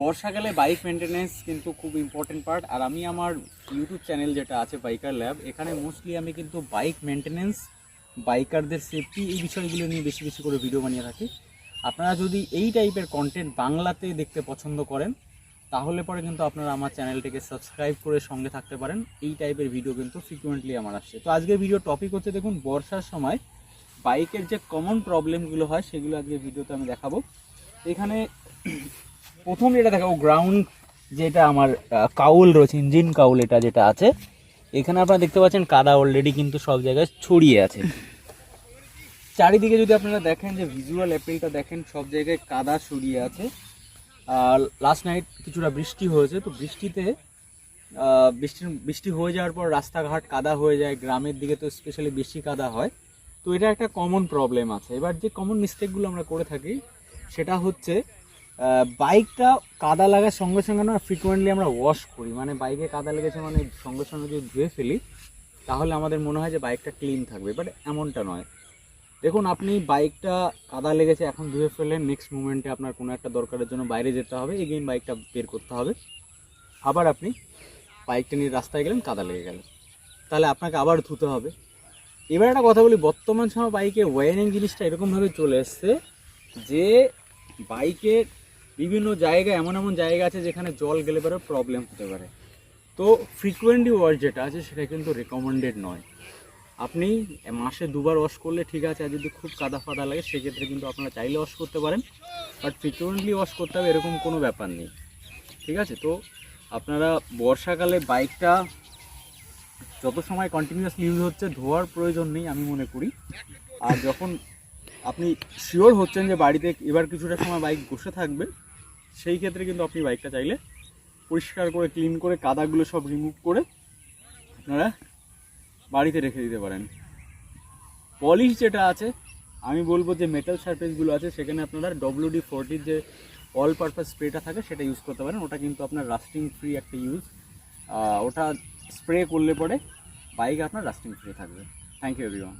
বর্ষাকালে bike maintenance কিন্তু খুব ইম্পর্টেন্ট পার্ট। আর আমি আমার ইউটিউব চ্যানেল যেটা আছে বাইকার ল্যাব, এখানে মোস্টলি আমি কিন্তু বাইক মেনটেনেন্স, বাইকারদের সেফটি, এই বিষয়গুলো নিয়ে বেশি বেশি করে ভিডিও বানিয়ে থাকি। আপনারা যদি এই টাইপের কন্টেন্ট বাংলাতে দেখতে পছন্দ করেন তাহলে পরে কিন্তু আপনারা আমার চ্যানেলটিকে সাবস্ক্রাইব করে সঙ্গে থাকতে পারেন। এই টাইপের ভিডিও কিন্তু ফ্রিকুয়েন্টলি আমার আসছে। তো আজকের ভিডিও টপিক হচ্ছে, দেখুন, বর্ষার সময় বাইকের যে কমন প্রবলেমগুলো হয় সেগুলো আজকে ভিডিওতে আমি দেখাবো। এখানে প্রথম যেটা দেখাবো, গ্রাউন্ড যেটা আমার কাউল রয়েছে, ইঞ্জিন কাউল এটা যেটা আছে, এখানে আপনারা দেখতে পাচ্ছেন কাদা অলরেডি কিন্তু সব জায়গায় ছড়িয়ে আছে। চারিদিকে যদি আপনারা দেখেন যে ভিজুয়াল অ্যাপিলটা দেখেন, সব জায়গায় কাদা ছড়িয়ে আছে। আর লাস্ট নাইট কিছুটা বৃষ্টি হয়েছে, তো বৃষ্টিতে বৃষ্টি হয়ে যাওয়ার পর রাস্তাঘাট কাদা হয়ে যায়, গ্রামের দিকে তো স্পেশালি বেশি কাদা হয়। তো এটা একটা কমন প্রবলেম আছে। এবার যে কমন মিস্টেকগুলো আমরা করে থাকি সেটা হচ্ছে, বাইকটা কাদা লাগার সঙ্গে সঙ্গে না ফ্রিকোয়েন্টলি আমরা ওয়াশ করি, মানে বাইকে কাদা লেগেছে মানে সঙ্গে সঙ্গে যদি ধুয়ে ফেলি তাহলে আমাদের মনে হয় যে বাইকটা ক্লিন থাকবে, বাট এমনটা নয়। দেখুন, আপনি বাইকটা কাদা লেগেছে এখন ধুয়ে ফেললেন, নেক্সট মুমেন্টে আপনার কোনো একটা দরকারের জন্য বাইরে যেতে হবে, এগেইন বাইকটা বের করতে হবে, আবার আপনি বাইকটা নিয়ে রাস্তায় গেলেন, কাদা লেগে গেল, তাহলে আপনাকে আবার ধুতে হবে। এবার একটা কথা বলি, বর্তমান সময় বাইকে ওয়ারিং জিনিসটা এরকমভাবে চলে এসছে যে বাইকের বিভিন্ন জায়গায় এমন এমন জায়গা আছে যেখানে জল গেলে পরে প্রবলেম হতে পারে। তো ফ্রিকুয়েন্টলি ওয়াশ যেটা আছে সেটা কিন্তু রেকমেন্ডেড নয়। আপনি মাসে দুবার ওয়াশ করলে ঠিক আছে, আর যদি খুব কাদা ফাদা লাগে সেক্ষেত্রে কিন্তু আপনারা চাইলে ওয়াশ করতে পারেন, বাট ফ্রিকুয়েন্টলি ওয়াশ করতে হবে এরকম কোনো ব্যাপার নেই, ঠিক আছে? তো আপনারা বর্ষাকালে বাইকটা যত সময় কন্টিনিউয়াসলি ইউজ হচ্ছে ধোয়ার প্রয়োজন নেই আমি মনে করি। আর যখন আপনি শিওর হচ্ছেন যে বাড়িতে এবার কিছুটা সময় বাইক বসে থাকবে, সেই ক্ষেত্রে কিন্তু আপনি বাইকটা চাইলে পরিষ্কার করে ক্লিন করে কাদাগুলো সব রিমুভ করে আপনারা বাড়িতে রেখে দিতে পারেন। পলিশ যেটা আছে, আমি বলবো যে মেটাল সারফেসগুলো আছে সেখানে আপনারা WD-40 যে অল পারপাস স্প্রেটা থাকে সেটা ইউজ করতে পারেন। ওটা কিন্তু আপনার রাস্টিং ফ্রি একটা ইউজ, ওটা স্প্রে করলে পরে বাইক আপনার রাস্টিং ফ্রি থাকবে। Thank you everyone.